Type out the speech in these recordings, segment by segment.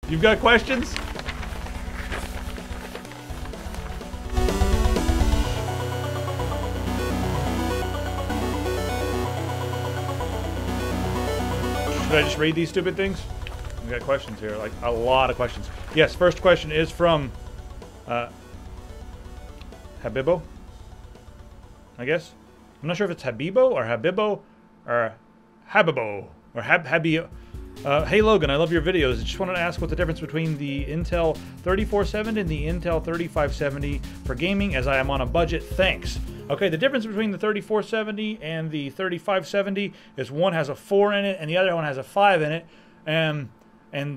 You've got questions? Should I just read these stupid things? We got questions here, like a lot of questions. Yes, first question is from Habibo, I guess. I'm not sure if it's Habibo or Habibo or Habibo or Habio. Hey Logan, I love your videos. I just wanted to ask what the difference between the Intel 3470 and the Intel 3570 for gaming, as I am on a budget. Thanks. Okay, the difference between the 3470 and the 3570 is one has a 4 in it and the other one has a 5 in it. And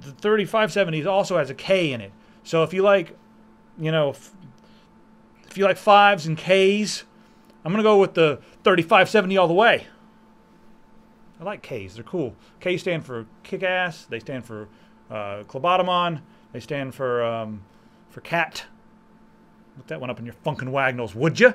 the 3570 also has a K in it. So if you like, you know, if you like 5s and Ks, I'm going to go with the 3570 all the way. I like Ks. They're cool. K stand for kick-ass. They stand for Klobotomon. They stand for cat. Look that one up in your funkin' wagnalls, would you?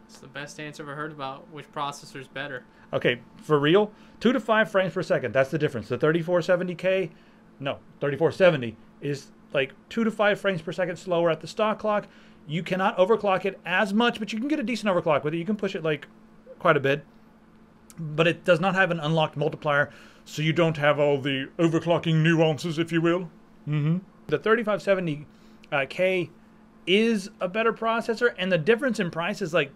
It's the best answer I've ever heard about which processor's better. Okay, for real, 2 to 5 frames per second. That's the difference. The 3470K, no, 3470 is like 2 to 5 frames per second slower at the stock clock. You cannot overclock it as much, but you can get a decent overclock with it. You can push it like quite a bit. But it does not have an unlocked multiplier, so you don't have all the overclocking nuances, if you will. The 3570K is a better processor, and the difference in price is like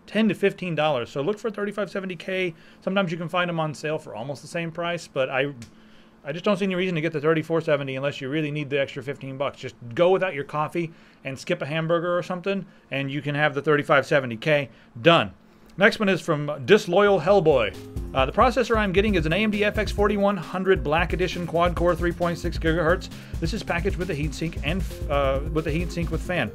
$10 to $15. So look for 3570K. Sometimes you can find them on sale for almost the same price, but I just don't see any reason to get the 3470 unless you really need the extra 15 bucks. Just go without your coffee and skip a hamburger or something, and you can have the 3570K done. Next one is from Disloyal Hellboy. The processor I'm getting is an AMD FX 4100 Black Edition quad-core 3.6 GHz. This is packaged with a heatsink and with fan.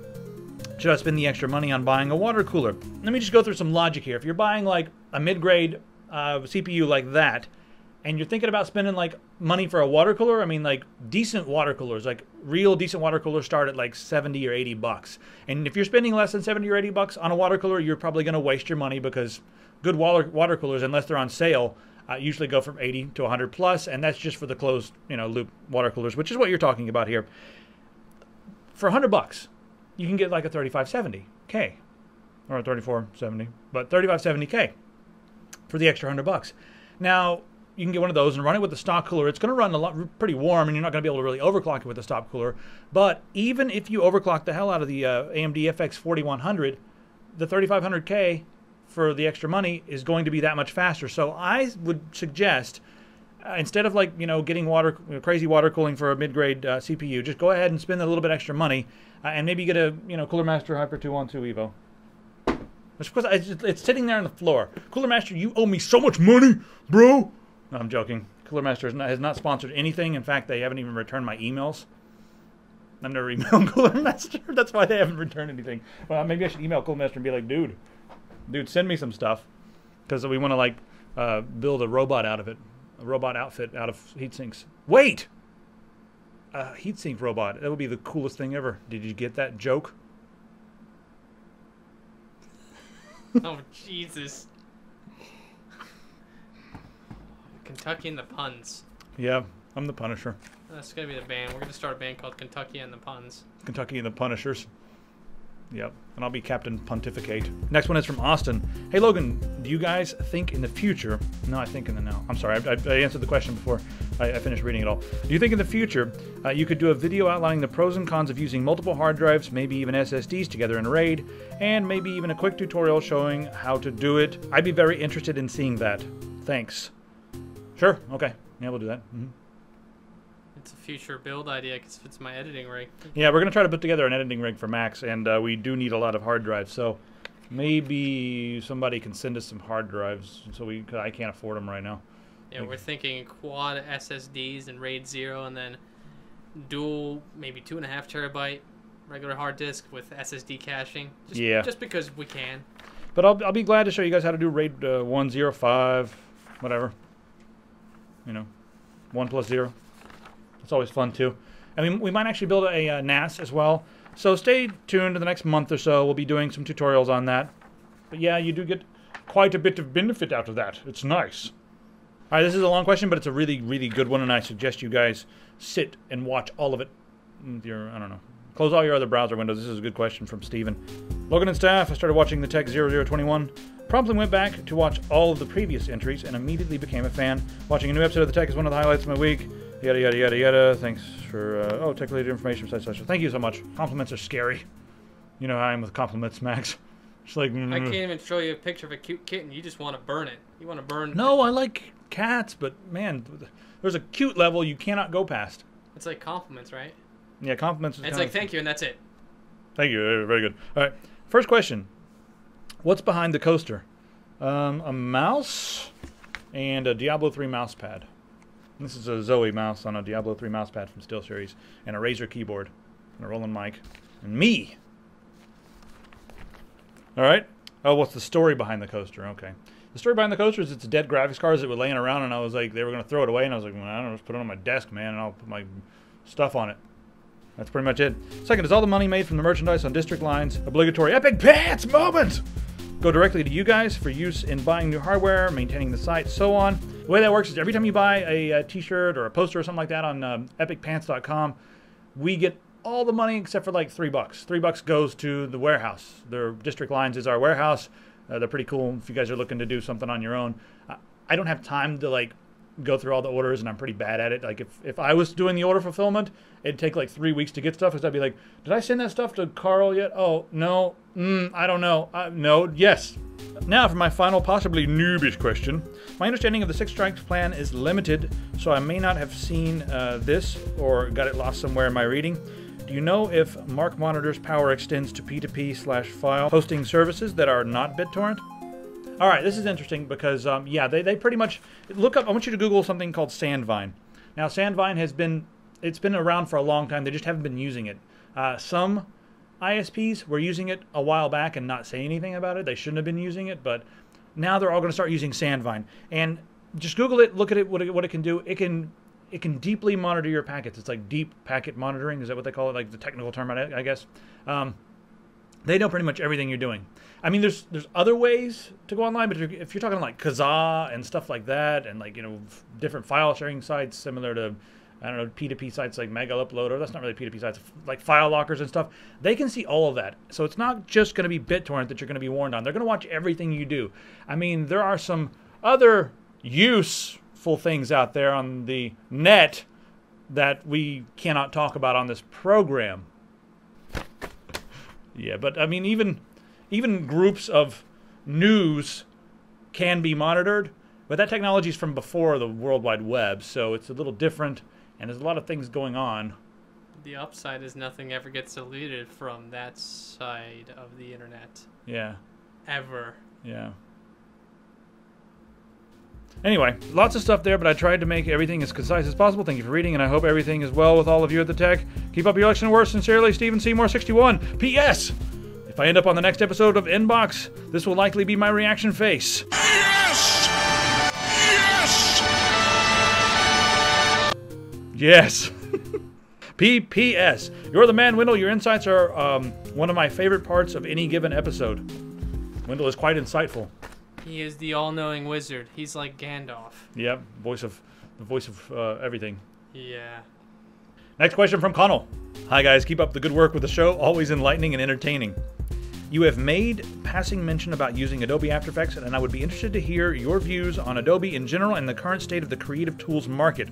Should I spend the extra money on buying a water cooler? Let me just go through some logic here. If you're buying like a mid-grade CPU like that, and you're thinking about spending like money for a water cooler, I mean like decent water coolers, like real decent water coolers start at like 70 or 80 bucks. And if you're spending less than 70 or 80 bucks on a water cooler, you're probably going to waste your money, because good water coolers, unless they're on sale, usually go from 80 to 100 plus, and that's just for the closed, you know, loop water coolers, which is what you're talking about here. For 100 bucks, you can get like a 3570K or a 3470, but 3570K for the extra 100 bucks. Now, you can get one of those and run it with the stock cooler. It's going to run pretty warm, and you're not going to be able to really overclock it with the stock cooler. But even if you overclock the hell out of the AMD FX 4100, the 3500K for the extra money is going to be that much faster. So I would suggest, instead of like, you know, getting crazy water cooling for a mid-grade CPU, just go ahead and spend a little bit extra money and maybe get a, you know, Cooler Master Hyper 212 Evo. It's because it's sitting there on the floor. Cooler Master, you owe me so much money, bro. No, I'm joking. Cooler Master has not sponsored anything. In fact, they haven't even returned my emails. I've never emailed Cooler Master. That's why they haven't returned anything. Well, maybe I should email Cooler Master and be like, dude, send me some stuff, because we want to like build a robot out of it, a robot outfit out of heat sinks. Wait, a heat sink robot. That would be the coolest thing ever. Did you get that joke? Oh Jesus. Kentucky and the Puns. Yeah, I'm the Punisher. That's going to be the band. We're going to start a band called Kentucky and the Puns. Kentucky and the Punishers. Yep, and I'll be Captain Pontificate. Next one is from Austin. Hey Logan, do you guys think in the future... No, I think in the now. I'm sorry, I answered the question before I finished reading it all. Do you think in the future you could do a video outlining the pros and cons of using multiple hard drives, maybe even SSDs together in a RAID, and maybe even a quick tutorial showing how to do it? I'd be very interested in seeing that. Thanks. Sure, okay. Yeah, we'll do that. It's a future build idea because it's my editing rig. Yeah, we're going to try to put together an editing rig for Max, and we do need a lot of hard drives, so maybe somebody can send us some hard drives, so I can't afford them right now. Yeah, we're thinking quad SSDs and RAID 0, and then dual, maybe 2.5 terabyte regular hard disk with SSD caching. Just because we can. But I'll be glad to show you guys how to do RAID 105, whatever. You know, 1 plus 0. It's always fun too. I mean, we might actually build a NAS as well. So stay tuned in the next month or so. We'll be doing some tutorials on that. But yeah, you do get quite a bit of benefit out of that. It's nice. All right, this is a long question, but it's a really, really good one, and I suggest you guys sit and watch all of it. I don't know. Close all your other browser windows. This is a good question from Steven. Logan and staff, I started watching the Tech 0021. Promptly went back to watch all of the previous entries and immediately became a fan. Watching a new episode of the Tech is one of the highlights of my week. Yada, yada, yada, yada. Thanks for, tech-related information, such. Thank you so much. Compliments are scary. You know how I am with compliments, Max. It's like... I can't even show you a picture of a cute kitten. You just want to burn it. You want to burn... No, I like cats, but, man, there's a cute level you cannot go past. It's like compliments, right? Yeah, compliments... It's like, thank you, and that's it. Thank you. Very good. All right. First question. What's behind the coaster? A mouse and a Diablo 3 mouse pad. This is a Zoe mouse on a Diablo 3 mouse pad from SteelSeries, and a Razer keyboard, and a Roland mic, and me. All right. Oh, what's the story behind the coaster? Okay. The story behind the coaster is it's dead graphics cards that were laying around, and I was like, they were going to throw it away, and I was like, well, I don't know, just put it on my desk, man, and I'll put my stuff on it. That's pretty much it. Second, is all the money made from the merchandise on district lines obligatory epic pants moment? Go directly to you guys for use in buying new hardware, maintaining the site, so on. The way that works is every time you buy a t-shirt or a poster or something like that on epicpants.com, we get all the money except for like $3. $3 goes to the warehouse. Their district lines is our warehouse. They're pretty cool if you guys are looking to do something on your own. I don't have time to like go through all the orders, and I'm pretty bad at it. Like if I was doing the order fulfillment, it'd take like 3 weeks to get stuff, because I'd be like, did I send that stuff to Carl yet? Oh, no. I don't know. No, yes. Now for my final, possibly noobish question. My understanding of the Six Strikes plan is limited, so I may not have seen this or got it lost somewhere in my reading. Do you know if Mark Monitor's power extends to P2P/file hosting services that are not BitTorrent? All right, this is interesting because, yeah, they pretty much... Look up, I want you to Google something called Sandvine. Now, Sandvine it's been around for a long time. They just haven't been using it. Some ISPs were using it a while back and not saying anything about it. They shouldn't have been using it, but now they're all going to start using Sandvine. And just Google it, look at it, what it can do. It can deeply monitor your packets. It's like deep packet monitoring. Is that what they call it? Like the technical term, I guess. They know pretty much everything you're doing. I mean, there's other ways to go online, but if you're talking like Kazaa and stuff like that, and like, you know, different file sharing sites similar to, I don't know, P2P sites like Mega Upload, or that's not really P2P sites, like file lockers and stuff, they can see all of that. So it's not just going to be BitTorrent that you're going to be warned on. They're going to watch everything you do. I mean, there are some other useful things out there on the net that we cannot talk about on this program. Yeah, but I mean, even groups of news can be monitored, but that technology is from before the World Wide Web, so it's a little different, and there's a lot of things going on. The upside is nothing ever gets deleted from that side of the internet. Yeah. Ever. Yeah. Anyway, lots of stuff there, but I tried to make everything as concise as possible. Thank you for reading, and I hope everything is well with all of you at the Tech. Keep up your excellent work. Sincerely, Stephen Seymour 61. P.S. If I end up on the next episode of Inbox, this will likely be my reaction face. Yes! Yes! Yes! P.P.S. You're the man, Wendell. Your insights are one of my favorite parts of any given episode. Wendell is quite insightful. He is the all-knowing wizard. He's like Gandalf. Yep, the voice of everything. Yeah. Next question from Connell. Hi guys, keep up the good work with the show. Always enlightening and entertaining. You have made passing mention about using Adobe After Effects, and I would be interested to hear your views on Adobe in general and the current state of the creative tools market.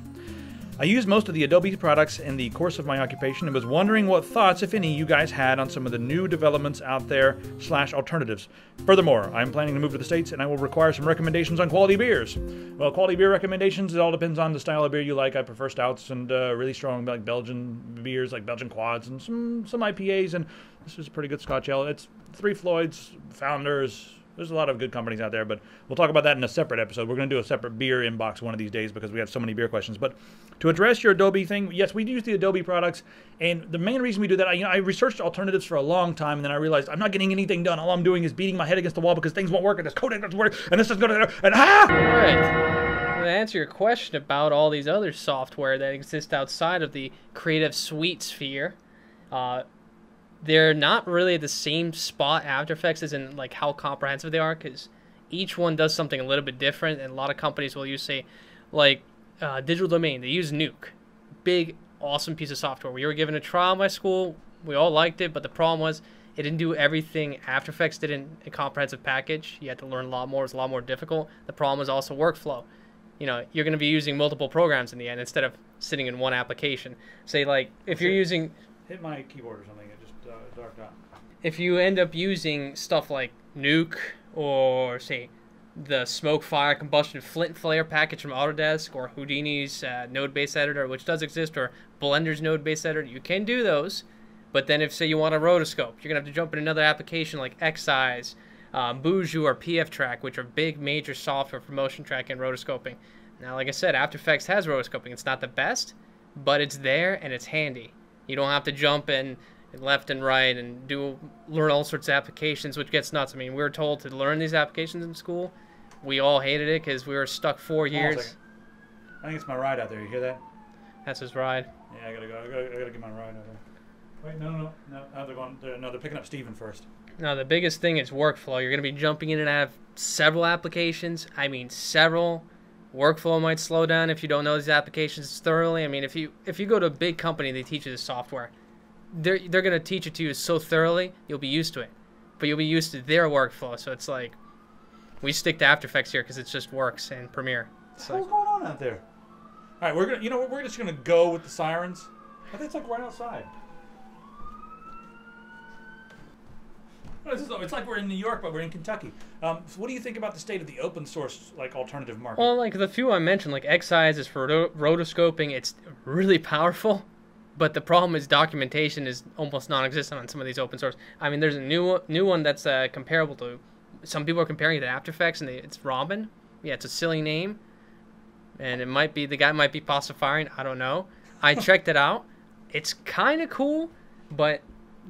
I use most of the Adobe products in the course of my occupation and was wondering what thoughts, if any, you guys had on some of the new developments out there / alternatives. Furthermore, I'm planning to move to the States and I will require some recommendations on quality beers. Well, quality beer recommendations, it all depends on the style of beer you like. I prefer stouts and really strong like Belgian beers, like Belgian quads, and some IPAs, and this is a pretty good Scotch ale. It's Three Floyds, Founders. There's a lot of good companies out there, but we'll talk about that in a separate episode. We're going to do a separate beer inbox one of these days because we have so many beer questions. But to address your Adobe thing, yes, we use the Adobe products, and the main reason we do that, I researched alternatives for a long time, and then I realized I'm not getting anything done. All I'm doing is beating my head against the wall because things won't work, and this codec doesn't work, and this is going to... And All right. To answer your question about all these other software that exist outside of the Creative Suite sphere, they're not really the same spot After Effects as in like how comprehensive they are, because each one does something a little bit different, and a lot of companies will use, say, like Digital Domain. They use Nuke. Big, awesome piece of software. We were given a trial in my school. We all liked it, but the problem was it didn't do everything After Effects did in a comprehensive package. You had to learn a lot more. It was a lot more difficult. The problem was also workflow. You know, you're going to be using multiple programs in the end instead of sitting in one application. Say, like, if you're using... Hit my keyboard or something. It just darked out. If you end up using stuff like Nuke or, say, the Smoke, Fire, Combustion, Flint, Flare package from Autodesk, or Houdini's node-based editor, which does exist, or Blender's node-based editor, you can do those. But then if, say, you want a rotoscope, you're going to have to jump in another application like Xeyes, Buju, or PF Track, which are big, major software for motion tracking and rotoscoping. Now, like I said, After Effects has rotoscoping. It's not the best, but it's there and it's handy. You don't have to jump in left and right and learn all sorts of applications, which gets nuts. I mean, we were told to learn these applications in school. We all hated it because we were stuck 4 years. I think it's my ride out there. You hear that? That's his ride. Yeah, I gotta go. I gotta get my ride out there. Wait, no. They're going. They're picking up Steven first. Now, the biggest thing is workflow. You're going to be jumping in and out of several applications. I mean, several. Workflow might slow down if you don't know these applications thoroughly. I mean, if you go to a big company and they teach you the software, they're going to teach it to you so thoroughly, you'll be used to it. But you'll be used to their workflow. So it's like, we stick to After Effects here because it just works in Premiere. What's going on out there? All right, we're just gonna go with the sirens. I think it's like right outside. It's like we're in New York, but we're in Kentucky. So what do you think about the state of the open source, like, alternative market? Well, like the few I mentioned, like Xeyes is for rotoscoping. It's really powerful, but the problem is documentation is almost non-existent on some of these open source. I mean, there's a new one that's comparable to. Some people are comparing it to After Effects, and it's Robin. Yeah, it's a silly name, and it might be the guy might be falsifying. I don't know. I checked it out. It's kind of cool, but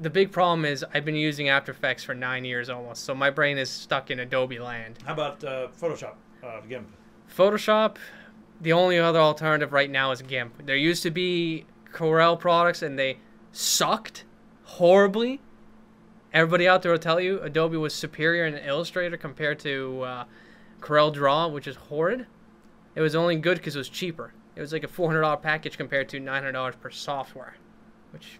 the big problem is I've been using After Effects for 9 years almost, so my brain is stuck in Adobe land. How about Photoshop, GIMP? Photoshop, the only other alternative right now is GIMP. There used to be Corel products, and they sucked horribly. Everybody out there will tell you Adobe was superior in Illustrator compared to Corel Draw, which is horrid. It was only good because it was cheaper. It was like a $400 package compared to $900 per software, which...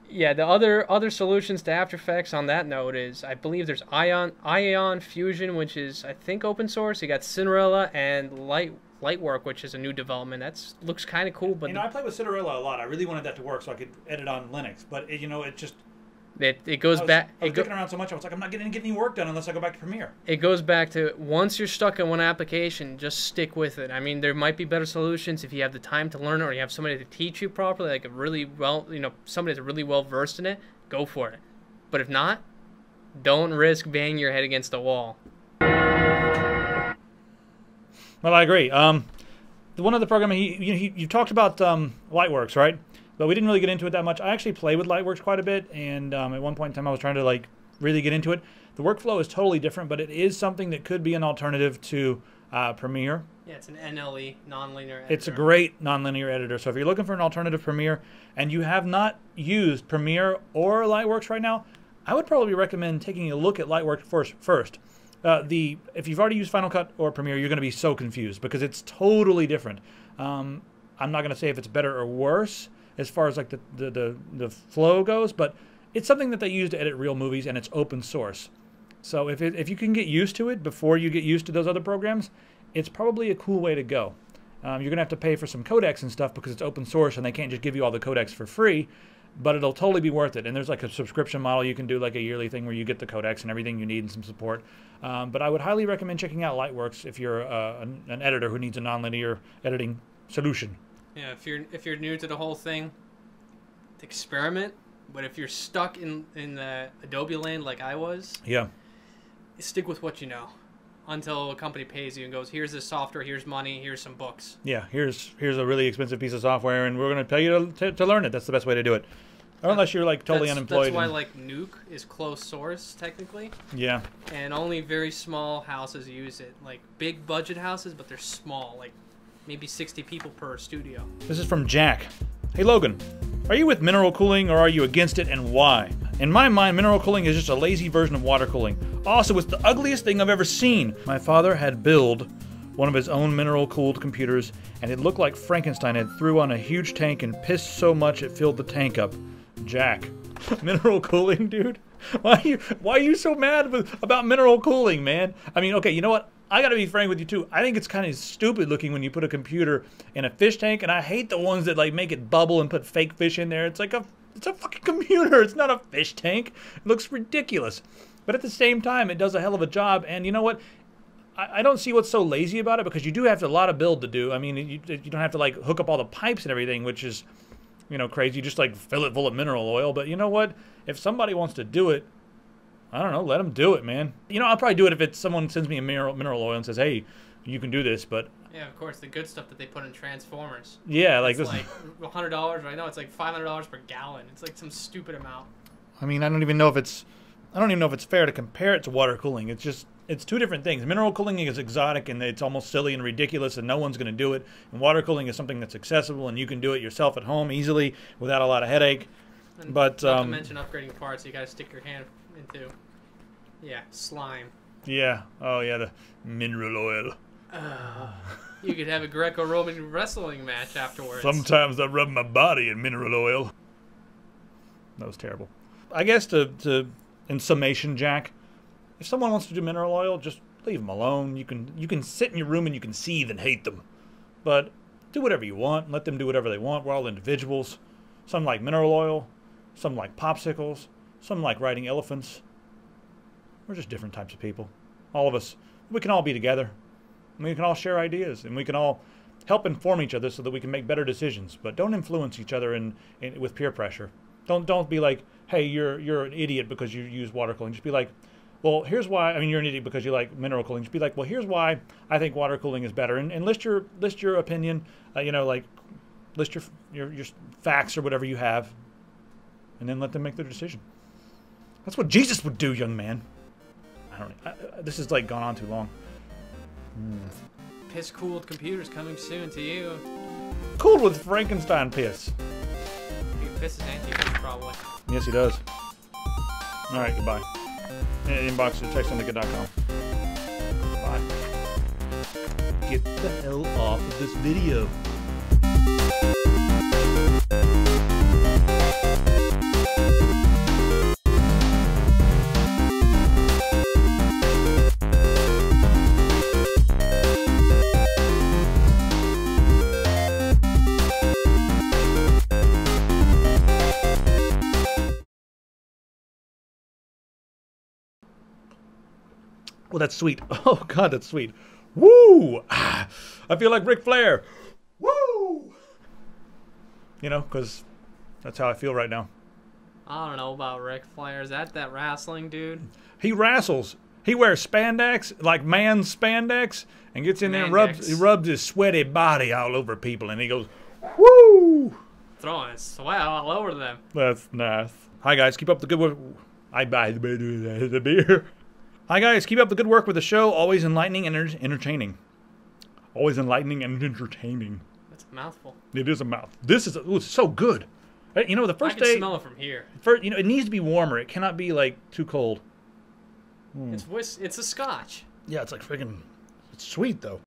Yeah, the other solutions to After Effects on that note is, I believe there's Ion Fusion, which is, I think, open source. You got Cinderella and Lightwork, which is a new development. That looks kind of cool. But I played with Cinderella a lot. I really wanted that to work so I could edit on Linux. But, it just... It goes back. I was clicking around so much, I was like, I'm not going to get any work done unless I go back to Premiere. It goes back to, once you're stuck in one application, just stick with it. I mean, there might be better solutions if you have the time to learn it, or you have somebody to teach you properly, like somebody that's really well versed in it, go for it. But if not, don't risk banging your head against the wall. Well, I agree. The one other program, you talked about Lightworks, right? But we didn't really get into it that much. I actually play with Lightworks quite a bit, and at one point in time I was trying to really get into it. The workflow is totally different, but it is something that could be an alternative to Premiere. Yeah, it's an NLE, nonlinear editor. It's a great nonlinear editor. So if you're looking for an alternative to Premiere and you have not used Premiere or Lightworks right now, I would probably recommend taking a look at Lightworks first. If you've already used Final Cut or Premiere, you're going to be so confused because it's totally different. I'm not going to say if it's better or worse as far as like the flow goes, but it's something that they use to edit real movies, and it's open source. So if you can get used to it before you get used to those other programs, it's probably a cool way to go. You're going to have to pay for some codecs and stuff because it's open source and they can't just give you all the codecs for free, but it'll totally be worth it. And there's like a subscription model. You can do like a yearly thing where you get the codecs and everything you need and some support. But I would highly recommend checking out Lightworks if you're an editor who needs a nonlinear editing solution. Yeah, if you're new to the whole thing, experiment. But if you're stuck in the Adobe land like I was, yeah, stick with what you know until a company pays you and goes, here's this software, here's money, here's some books. Yeah, here's a really expensive piece of software, and we're going to pay you to learn it. That's the best way to do it. Or unless you're like totally unemployed. That's why like Nuke is closed source technically. Yeah. And only very small houses use it. Like big budget houses, but they're small, like maybe 60 people per studio. This is from Jack. Hey Logan, are you with mineral cooling or are you against it, and why? In my mind, mineral cooling is just a lazy version of water cooling. Also, it's the ugliest thing I've ever seen. My father had built one of his own mineral-cooled computers, and it looked like Frankenstein had threw on a huge tank and pissed so much it filled the tank up. Jack. Mineral cooling, dude? Why are you so mad about mineral cooling, man? I mean, okay, you know what? I gotta be frank with you too. I think it's kind of stupid looking when you put a computer in a fish tank, and I hate the ones that like make it bubble and put fake fish in there. It's a fucking computer. It's not a fish tank. It looks ridiculous. But at the same time, it does a hell of a job. And you know what? I don't see what's so lazy about it, because you do have a lot of build to do. I mean, you don't have to like hook up all the pipes and everything, which is, you know, crazy. You just like fill it full of mineral oil. But you know what? If somebody wants to do it, I don't know, let them do it, man. You know, I'll probably do it if it's someone sends me a mineral oil and says, hey, you can do this, but... Yeah, of course, the good stuff that they put in Transformers. Yeah, like it's this... like $100 right now. It's like $500 per gallon. It's like some stupid amount. I mean, I don't even know if it's fair to compare it to water cooling. It's just... It's two different things. Mineral cooling is exotic, and it's almost silly and ridiculous, and no one's going to do it. And water cooling is something that's accessible, and you can do it yourself at home easily without a lot of headache. And but not to mention upgrading parts, you got to stick your hand into, yeah, slime. Yeah. Oh yeah, the mineral oil. You could have a Greco-Roman wrestling match afterwards. Sometimes I rub my body in mineral oil. That was terrible. I guess in summation, Jack, if someone wants to do mineral oil, just leave them alone. You can sit in your room and you can seethe and hate them, but do whatever you want. Let them do whatever they want. We're all individuals. Some like mineral oil. Some like popsicles. Some like riding elephants. We're just different types of people. All of us. We can all be together. And we can all share ideas. And we can all help inform each other so that we can make better decisions. But don't influence each other with peer pressure. Don't be like, hey, you're an idiot because you use water cooling. Just be like, well, here's why. I mean, you're an idiot because you like mineral cooling. Just be like, well, here's why I think water cooling is better. And list your opinion. Like list your facts or whatever you have. And then let them make their decision. That's what Jesus would do, young man. This has like gone on too long. Piss-cooled computers coming soon to you. Cooled with Frankenstein piss. He pisses anti-piss probably. Yes, he does. All right, goodbye. Inbox.exe. Bye. Get the hell off of this video. Oh, that's sweet. Oh, God, that's sweet. Woo! Ah, I feel like Ric Flair. Woo! You know, because that's how I feel right now. I don't know about Ric Flair. Is that wrestling dude? He wrestles. He wears spandex, like man's spandex, and gets in there and rubs his sweaty body all over people, and he goes, woo! Throwing sweat all over them. That's nice. Hi, guys. Keep up the good work. I buy the beer. Hi, guys. Keep up the good work with the show. Always enlightening and entertaining. Always enlightening and entertaining. That's a mouthful. It is a mouth. This is it's so good. You know, the first day... I can smell it from here. First, it needs to be warmer. It cannot be, like, too cold. It's a scotch. Yeah, it's like freaking... It's sweet, though.